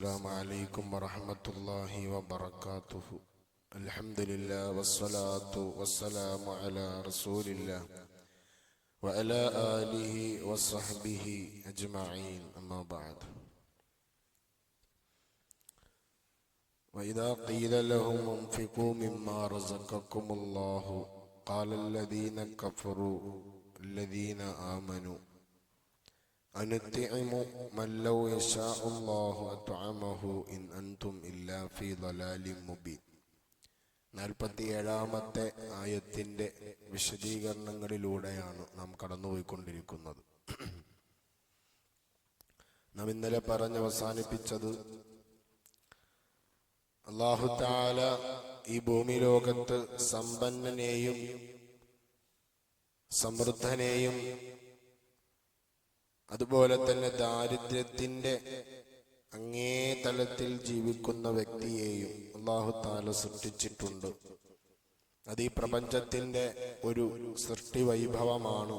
السلام عليكم ورحمة الله وبركاته. الحمد لله والصلاة والسلام على رسول الله وعلى آله وصحبه أجمعين. أما بعد، وإذا قيل لهم انفقوا مما رزقكم الله قال الذين كفروا الذين آمنوا أنطعم من لو يشاء الله أطعمه إن أنتم إلا في ضلال مبين. 47-ാമത്തെ ആയത്തിന്റെ വിശദീകരണങ്ങളിലൂടെയാണ് നാം കടന്നുപോയിക്കൊണ്ടിരിക്കുന്നത്. നാം ഇന്നലെ പറഞ്ഞവസാനിപ്പിച്ചത് അല്ലാഹു തആല ഈ ഭൂമി ലോകത്ത് സമ്പന്നനെയും സമൃദ്ധനെയും അതുപോലെ തന്നെ ദാരിദ്ര്യത്തിന്റെ അങ്ങേ തലത്തിൽ ജീവിക്കുന്ന വ്യക്തിയെയും അല്ലാഹു തആല സൃഷ്ടിച്ചിട്ടുണ്ട്. അത് ഈ പ്രപഞ്ചത്തിന്റെ ഒരു സൃഷ്ടി വൈഭവമാണ്.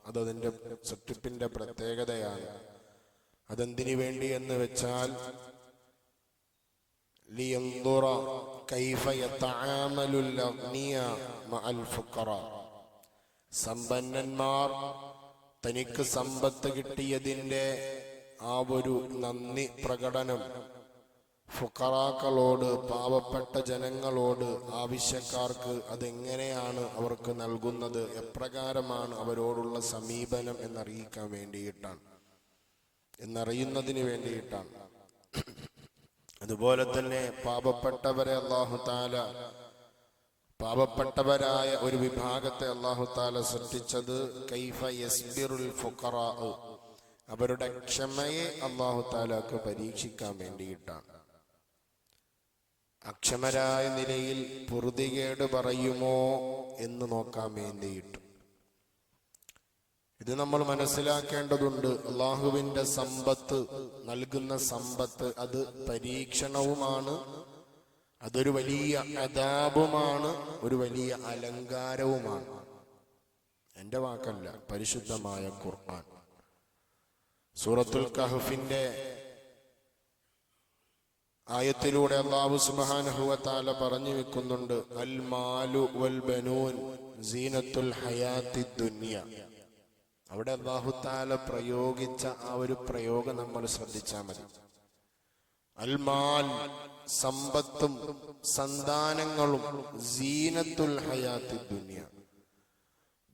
അതതിന്റെ സൃഷ്ടിപ്പിന്റെ പ്രത്യേകതയാണ്. അതെന്തിനു വേണ്ടി എന്ന് വെച്ചാൽ ലിയൻദുറ കൈഫ യതആമലുൽ അഗ്നിയ മഅൽ ഫുഖറ, സമ്പന്നന്മാർ തനിക്ക് സമ്പത്ത് കിട്ടിയതിൻ്റെ ആ ഒരു നന്ദി പ്രകടനം ഫുഖറാക്കളോട്, പാവപ്പെട്ട ജനങ്ങളോട്, ആവശ്യക്കാർക്ക് അതെങ്ങനെയാണ് അവർക്ക് നൽകുന്നത്, എപ്രകാരമാണ് അവരോടുള്ള സമീപനം എന്നറിയുന്നതിന് വേണ്ടിയിട്ടാണ്. അതുപോലെ തന്നെ പാവപ്പെട്ടവരെ അല്ലാഹു തആല, പാവപ്പെട്ടവരായ ഒരു വിഭാഗത്തെ അല്ലാഹു തആല സൃഷ്ടിച്ചത് കൈഫ യസ്ബിറുൽ ഫുഖറാ, അവരുടെ ക്ഷമയെ അല്ലാഹു തആലക്ക് പരീക്ഷിക്കാൻ വേണ്ടിയിട്ടാണ്. അക്ഷമരായ നിലയിൽ പൊറുതികേട് പറയുമോ എന്ന് നോക്കാൻ വേണ്ടിയിട്ട്. ഇത് നമ്മൾ മനസ്സിലാക്കേണ്ടതുണ്ട്. അല്ലാഹുവിന്റെ സമ്പത്ത്, നൽകുന്ന സമ്പത്ത്, അത് പരീക്ഷണവുമാണ്, അതൊരു വലിയ അദാബുമാണ്, ഒരു വലിയ അലങ്കാരവുമാണ്. എന്റെ വാക്കല്ല, പരിശുദ്ധമായ ഖുർആൻ സൂറത്തുൽ കഹ്ഫിന്റെ ആയത്തിലൂടെ അല്ലാഹു സുബ്ഹാനഹു വ തആല പറഞ്ഞു വെക്കുന്നുണ്ട്, അൽ മാലു വൽ ബനൂൻ സീനത്തുൽ ഹയാത്തിദ് ദുനിയ. അവിടെ അല്ലാഹു തആല പ്രയോഗിച്ച ആ ഒരു പ്രയോഗം നമ്മൾ ശ്രദ്ധിച്ചാൽ മതി. അൽ മാൽ, സമ്പത്തും സന്താനങ്ങളും, സീനത്തുൽ ഹയാത്തിദ് ദുനിയ,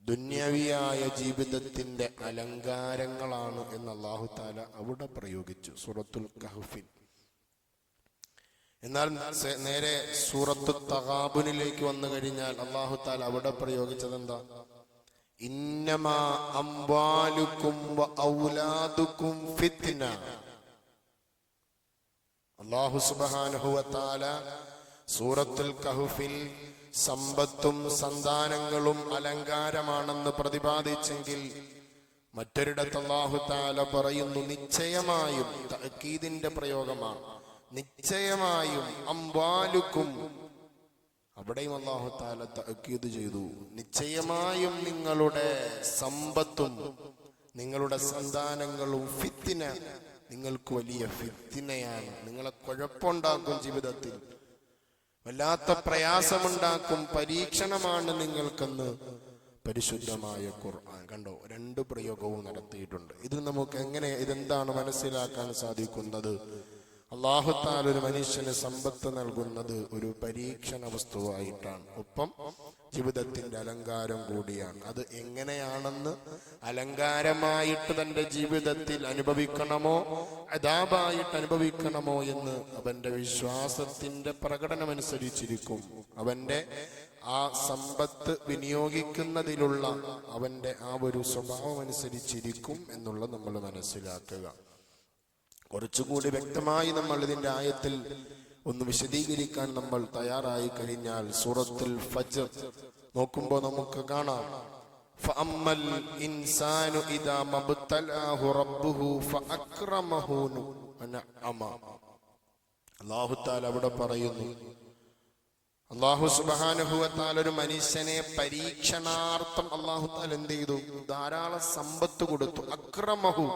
ദുന്യവിയായ ജീവിതത്തിന്റെ അലങ്കാരങ്ങളാണ് എന്ന് അല്ലാഹു തആല അവിടെ പ്രയോഗിച്ചു സൂറത്തുൽ കഹ്ഫിൽ. എന്നാൽ നേരെ സൂറത്തു തഗാബുനിലേക്ക് വന്നു കഴിഞ്ഞാൽ അല്ലാഹു തആല അവിടെ പ്രയോഗിച്ചത് എന്താ? ഇന്നമാ അംവാലുക്കും വ ഔലാദുക്കും ഫിത്ന. അല്ലാഹു സുബ്ഹാനഹു വ തആല സൂറത്തുൽ കഹ്ഫിൽ സമ്പത്തും സന്താനങ്ങളും അലങ്കാരമാണെന്ന് പ്രതിപാദിച്ചെങ്കിൽ മറ്റൊരിടത്ത് അല്ലാഹു തആല പറയുന്നു, നിശ്ചയമായും, തഅക്കീദിന്റെ പ്രയോഗമാണ്, നിശ്ചയമായും അംവാലുക്കും, അവിടെയും അല്ലാഹു തആല തഅക്കീദ് ചെയ്തു, നിശ്ചയമായും നിങ്ങളുടെ സമ്പത്തും നിങ്ങളുടെ സന്താനങ്ങളും ഫിത്ന, നിങ്ങൾക്ക് വലിയ ഫിത്നയാണ്, നിങ്ങളെ കുഴപ്പമുണ്ടാക്കും, ജീവിതത്തിൽ വല്ലാത്ത പ്രയാസമുണ്ടാക്കും, പരീക്ഷണമാണ് നിങ്ങൾക്കെന്ന് പരിശുദ്ധമായ ഖുർആൻ. കണ്ടോ, രണ്ട് പ്രയോഗവും നടത്തിയിട്ടുണ്ട്. ഇത് നമുക്ക് ഇതെന്താണ് മനസ്സിലാക്കാൻ സാധിക്കുന്നത്? അല്ലാഹു തആല ഒരു മനുഷ്യന് സമ്പത്ത് നൽകുന്നത് ഒരു പരീക്ഷണ വസ്തുവായിട്ടാണ്, ഒപ്പം ജീവിതത്തിന്റെ അലങ്കാരം കൂടിയാണ്. അത് എങ്ങനെയാണെന്ന്, അലങ്കാരമായിട്ട് തന്റെ ജീവിതത്തിൽ അനുഭവിക്കണമോ അദാബായിട്ട് അനുഭവിക്കണമോ എന്ന് അവന്റെ വിശ്വാസത്തിന്റെ പ്രകടനമനുസരിച്ചിരിക്കും. അവന്റെ ആ സമ്പത്ത് വിനിയോഗിക്കുന്നതിലുള്ള അവന്റെ ആ ഒരു സ്വഭാവം അനുസരിച്ചിരിക്കും എന്നുള്ളത് നമ്മൾ മനസ്സിലാക്കുക. കുറച്ചുകൂടി വ്യക്തമായി നമ്മൾ ഇതിന്റെ ആയത്തിൽ ഒന്ന് വിശദീകരിക്കാൻ നമ്മൾ തയ്യാറായി കഴിഞ്ഞാൽ സൂറത്തുൽ ഫജ്ർ നോക്കുമ്പോൾ നമുക്ക് കാണാം, ഫഅമ്മൽ ഇൻസാനു ഇദാ മബ്തലാഹു റബ്ബുഹു ഫഅക്രമഹു വനഅമ. അല്ലാഹു തആല അവിടെ പറയുന്നു, അല്ലാഹു സുബ്ഹാനഹു വ തആല ഒരു മനുഷ്യനെ പരീക്ഷണാർത്ഥം അല്ലാഹു തആല എന്ത് ചെയ്തു? ധാരാളം സമ്പത്ത് കൊടുത്തു. അക്രമഹു,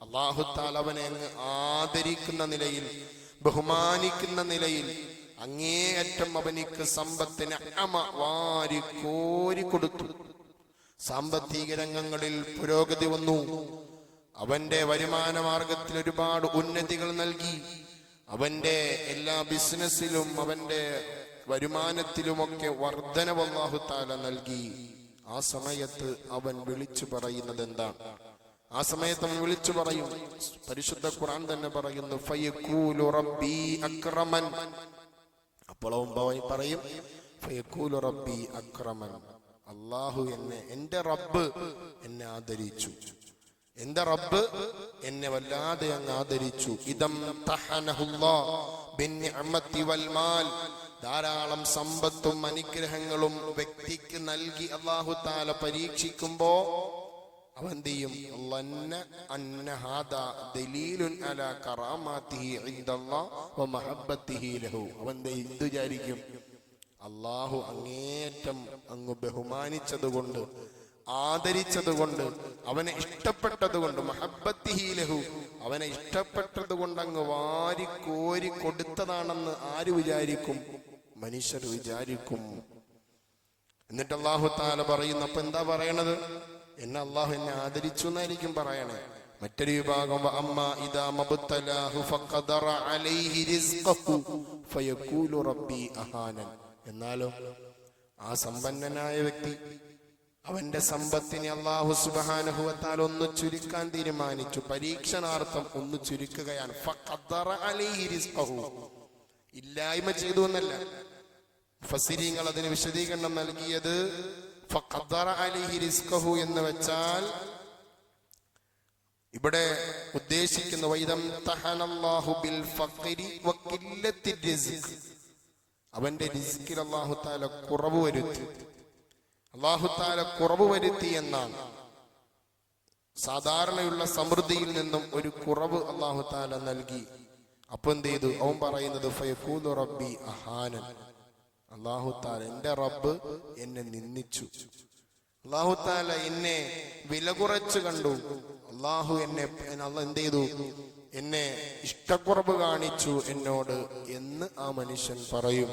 അല്ലാഹു തആല അവനെ അങ്ങ് ആദരിക്കുന്ന നിലയിൽ, ബഹുമാനിക്കുന്ന നിലയിൽ അങ്ങേയറ്റം അവനിക്ക് സമ്പത്തിന് വാരി കോരി കൊടുത്തു. സാമ്പത്തിക രംഗങ്ങളിൽ പുരോഗതി വന്നു. അവന്റെ വരുമാന മാർഗത്തിൽ ഒരുപാട് ഉന്നതികൾ നൽകി. അവന്റെ എല്ലാ ബിസിനസ്സിലും അവന്റെ വരുമാനത്തിലുമൊക്കെ വർധനവ് അല്ലാഹു തആല നൽകി. ആ സമയത്ത് അവൻ വിളിച്ചു പറയുന്നത് എന്താണ്? ആ സമയത്ത് അവൻ വിളിച്ചു പറയും, പരിശുദ്ധ ഖുർആൻ തന്നെ പറയുന്നു, ഫയഖൂലു റബ്ബി അക്രമൻ. അപ്പോൾ അവൻ പറയും, ഫയഖൂലു റബ്ബി അക്രമൻ, അല്ലാഹു എന്റെ റബ്ബ് എന്നെ ആദരിച്ചു, എന്റെ റബ്ബ് എന്നെ വല്ലാതെ അങ്ങ് ആദരിച്ചു. ഇദം തഹനഹുല്ലാഹ് ബിന്നിഅമതി വൽ മാൽ, ധാരാളം സമ്പത്തും അനുഗ്രഹങ്ങളും വ്യക്തിക്ക് നൽകി അല്ലാഹു തആല പരീക്ഷിക്കുമ്പോ അവൻ എന്ത് ചെയ്യും? അന്ന ഹാദാ ദലീലുൻ അലാ കറാമാതിഹി ഇൻദല്ലാഹ് വ മഹബ്ബതിഹി ലഹു. അവൻ എന്ത് വിചാരിക്കും? അല്ലാഹു അങ്ങേയറ്റം അങ്ങ് ബഹുമാനിച്ചതുകൊണ്ട്, ആദരിച്ചതുകൊണ്ട്, അവനെ ഇഷ്ടപ്പെട്ടതുകൊണ്ട്, മഹബ്ബത്തിഹി ലഹു, അവനെ ഇഷ്ടപ്പെട്ടതുകൊണ്ട് അങ്ങ് വാരി കോരി കൊടുത്തതാണെന്ന് ആര് വിചാരിക്കും? മനുഷ്യർ വിചാരിക്കും. എന്നിട്ട് അല്ലാഹു തആല പറയുന്നു, അപ്പൊ എന്താ പറയണത്? അല്ലാഹു എന്നെ ആദരിച്ചു എന്നായിരിക്കും പറയണേ. മറ്റൊരു വിഭാഗം അമ്മ ഇദാ മബ്തലാഹു ഫഖദറ അലൈഹി റിസ്ഖഹു ഫയഖൂലു റബ്ബി അഹാനൻ. എന്നാലോ ആ സമ്പന്നനായ വ്യക്തി അവന്റെ സമ്പത്തിനെ അല്ലാഹു സുബ്ഹാനഹു വ തആല ഒന്ന് ചുരുക്കാൻ തീരുമാനിച്ചു. പരീക്ഷണാർത്ഥം ഒന്ന് ചുരുക്കുകയാണ്. ഫഖദറ അലൈഹി റിസ്ഖഹു, ഇല്ലായ്മ ചെയ്തു എന്നല്ല. മുഫസ്സിരീങ്ങൾ അതിന് വിശദീകരണം നൽകിയത് ഫഖദറ അലൈഹി റിസ്ഖഹു എന്ന് വെച്ചാൽ ഇവിടെ ഉദ്ദേശിക്കുന്ന വൈദം തഹനല്ലാഹു ബിൽ ഫഖരി വ ഖില്ലത്തി റിസ്ഖ്, അവന്റെ റിസ്കിൽ അല്ലാഹു തആല കുറവ് വരുത്തി. അല്ലാഹു തആല കുറവ് വരുത്തി എന്നാണ്. സാധാരണയുള്ള സമൃദ്ധിയിൽ നിന്നും ഒരു കുറവ് അല്ലാഹു തആല നൽകി. അപ്പൊ എന്ത് ചെയ്തു? അവൻ പറയുന്നത് ഫയഖൂലു റബ്ബി അഹാനൻ, അല്ലാഹു തആല എന്റെ റബ്ബ് എന്നെ നിന്ദിച്ചു, അല്ലാഹു തആല എന്നെ വില കുറച്ച് കണ്ടു, അല്ലാഹു എന്ത് ചെയ്തു? എന്നെ ഇഷ്ടക്കുറവ് കാണിച്ചു എന്നോട് എന്ന് ആ മനുഷ്യൻ പറയും.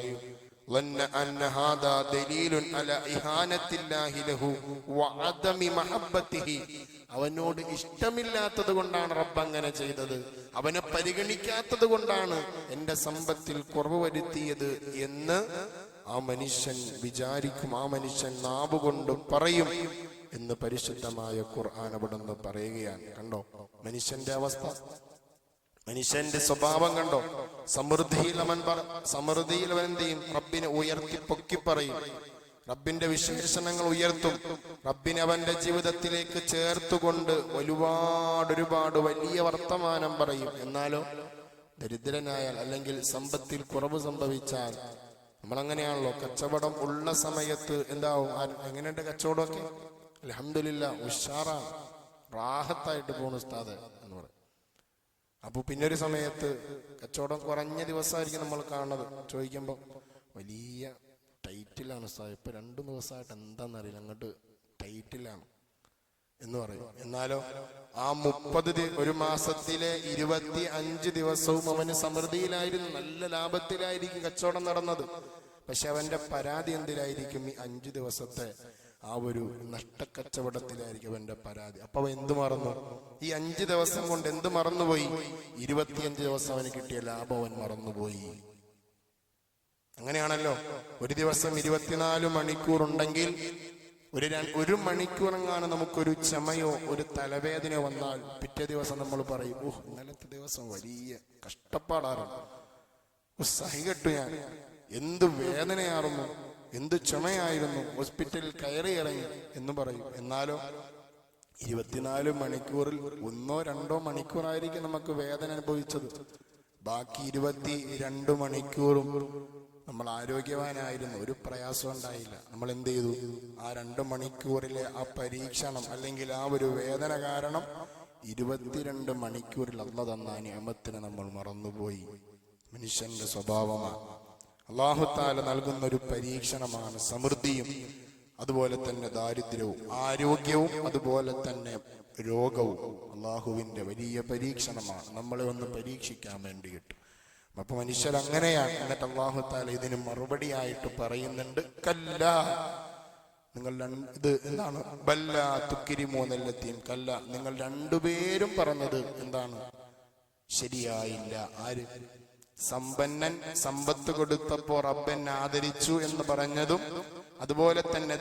അവനോട് ഇഷ്ടമില്ലാത്തത് കൊണ്ടാണ് റബ്ബ് അങ്ങനെ ചെയ്തത്, അവനെ പരിഗണിക്കാത്തത് കൊണ്ടാണ് എന്റെ സമ്പത്തിൽ കുറവ് വരുത്തിയത് എന്ന് ആ മനുഷ്യൻ വിചാരിക്കും. ആ മനുഷ്യൻ നാവുകൊണ്ട് പറയും എന്ന് പരിശുദ്ധമായ ഖുർആൻ അവിടുന്ന് പറയുകയാണ്. കണ്ടോ മനുഷ്യന്റെ അവസ്ഥ, മനുഷ്യന്റെ സ്വഭാവം കണ്ടോ? സമൃദ്ധിയിൽ അവൻ എന്ത് ചെയ്യും? റബ്ബിനെ ഉയർത്തി പൊക്കി പറയും, റബ്ബിന്റെ വിശേഷണങ്ങൾ ഉയർത്തും, റബ്ബിനെ അവന്റെ ജീവിതത്തിലേക്ക് ചേർത്തുകൊണ്ട് ഒരുപാട് വലിയ വർത്തമാനം പറയും. എന്നാലോ ദരിദ്രനായാൽ അല്ലെങ്കിൽ സമ്പത്തിൽ കുറവ് സംഭവിച്ചാൽ നമ്മളങ്ങനെയാണല്ലോ. കച്ചവടം ഉള്ള സമയത്ത് എന്താവും? എങ്ങനെയുണ്ട് കച്ചവടമൊക്കെ? അൽഹംദുലില്ലാഹ് ഉഷാറാണ്, റാഹത്തായിട്ട് പോണു ഉസ്താദ് എന്ന് പറയും. അപ്പൊ പിന്നൊരു സമയത്ത് കച്ചവടം കുറഞ്ഞ ദിവസമായിരിക്കും നമ്മൾ കാണുന്നത്. ചോദിക്കുമ്പോൾ വലിയ ടൈറ്റിലാണ് ഉസ്താദ്, ഇപ്പൊ 2 ദിവസമായിട്ട് എന്താണെന്നറിയില്ല, അങ്ങോട്ട് ടൈറ്റിലാണ് എന്ന് പറയും. എന്നാലോ ആ 30 ഒരു മാസത്തിലെ 25 ദിവസവും അവന് സമൃദ്ധിയിലായിരുന്നു, നല്ല ലാഭത്തിലായിരിക്കും കച്ചവടം നടന്നത്. പക്ഷെ അവന്റെ പരാതി എന്തിലായിരിക്കും? ഈ 5 ദിവസത്തെ ആ ഒരു നഷ്ടക്കച്ചവടത്തിലായിരിക്കും അവന്റെ പരാതി. അപ്പൊ അവൻ എന്ത് മറന്നു? ഈ 5 ദിവസം കൊണ്ട് എന്ത് മറന്നുപോയി? 25 ദിവസം അവന് കിട്ടിയ ലാഭം അവൻ മറന്നുപോയി. അങ്ങനെയാണല്ലോ. ഒരു ദിവസം 24 മണിക്കൂർ ഉണ്ടെങ്കിൽ ഒരു മണിക്കൂറെങ്ങാനും നമുക്കൊരു ചമയോ ഒരു തലവേദനയോ വന്നാൽ പിറ്റേ ദിവസം നമ്മൾ പറയും, ഓഹ് ഇന്നലത്തെ ദിവസം വലിയ കഷ്ടപ്പാടായിരുന്നു, സഹികെട്ടു ഞാൻ, എന്ത് വേദനയായിരുന്നു, എന്ത് ചുമയായിരുന്നു, ഹോസ്പിറ്റലിൽ കയറി ഇറങ്ങി എന്ന് പറയും. എന്നാലോ 24 മണിക്കൂറിൽ 1-2 മണിക്കൂറായിരിക്കും നമുക്ക് വേദന അനുഭവിച്ചത്. ബാക്കി 22 മണിക്കൂറും നമ്മൾ ആരോഗ്യവാനായിരുന്നു, ഒരു പ്രയാസം ഉണ്ടായില്ല. നമ്മൾ എന്ത് ചെയ്തു? ആ 2 മണിക്കൂറിലെ ആ പരീക്ഷണം അല്ലെങ്കിൽ ആ ഒരു വേദന കാരണം 22 മണിക്കൂറിൽ അല്ലാഹു തന്ന നിഅമത്തിനെ നമ്മൾ മറന്നുപോയി. മനുഷ്യന്റെ സ്വഭാവമാണ്. അല്ലാഹു തആല നൽകുന്ന ഒരു പരീക്ഷണമാണ് സമൃദ്ധിയും അതുപോലെ തന്നെ ദാരിദ്ര്യവും, ആരോഗ്യവും, അതുപോലെ തന്നെ രോഗവും അള്ളാഹുവിന്റെ വലിയ പരീക്ഷണമാണ്, നമ്മളെ ഒന്ന് പരീക്ഷിക്കാൻ വേണ്ടിയിട്ട്. അപ്പൊ മനുഷ്യർ അങ്ങനെയാണ്. എന്നിട്ട് അല്ലാഹു തആല ഇതിന് മറുപടിയായിട്ട് പറയുന്നുണ്ട്, കല്ല, നിങ്ങൾ ഇത് എന്താണ്, ബല്ല തുക്രിമൂനല്ലത്തീം, കല്ല, നിങ്ങൾ രണ്ടുപേരും പറഞ്ഞത് എന്താണ്, ശരിയായില്ല. ആര്? സമ്പന്നൻ സമ്പത്ത് കൊടുത്തപ്പോ റബ്ബൻ ആദരിച്ചു എന്ന് പറഞ്ഞതും, അതുപോലെ തന്നെ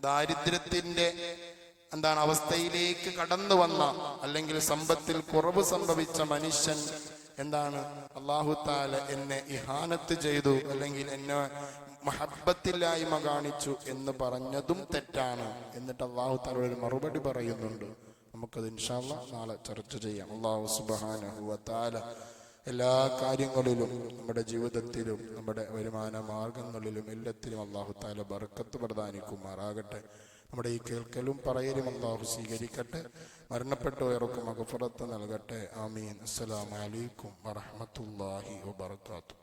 ദാരിദ്ര്യത്തിന്റെ എന്താണ് അവസ്ഥയിലേക്ക് കടന്നു വന്ന, അല്ലെങ്കിൽ സമ്പത്തിൽ കുറവ് സംഭവിച്ച മനുഷ്യൻ എന്താണ്, അല്ലാഹു തആല എന്നെ ഇഹാനത്ത് ചെയ്തു, അല്ലെങ്കിൽ എന്നെ മഹബ്ബത്തില്ലായ്മ കാണിച്ചു എന്ന് പറഞ്ഞതും തെറ്റാണ്. എന്നിട്ട് അല്ലാഹു തആല ഒരു മറുപടി പറയുന്നുണ്ട്. നമുക്കത് ഇൻഷാ അല്ലാഹ് നാളെ ചർച്ച ചെയ്യാം. അല്ലാഹു സുബ്ഹാനഹു വ തആല എല്ലാ കാര്യങ്ങളിലും, നമ്മുടെ ജീവിതത്തിലും, നമ്മുടെ വരുമാന മാർഗങ്ങളിലും എല്ലാത്തിലും അല്ലാഹു തആല ബർക്കത്ത് പ്രദാനിക്കുമാറാകട്ടെ. നമ്മുടെ ഈ കേൾക്കലും പറയലും അല്ലാഹു സ്വീകരിക്കട്ടെ. മരണപ്പെട്ടവർക്ക് മഗ്ഫിറത്ത് നൽകട്ടെ. ആമീൻ. അസ്സലാമു അലൈക്കും വറഹ്മത്തുള്ളാഹി വബറകാതുഹു.